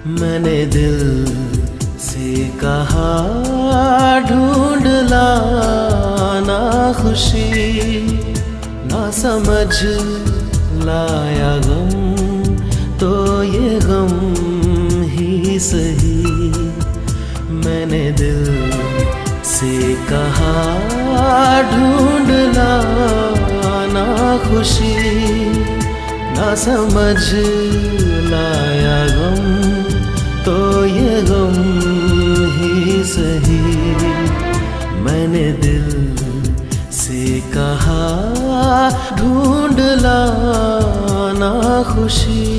मैंने दिल से कहा ढूंढ लाना खुशी, ना समझ लाया गम तो ये गम ही सही। मैंने दिल से कहा ढूंढ लाना खुशी, ना समझ लाया गम तो ये गम ही सही। मैंने दिल से कहा ढूंढ लाना खुशी।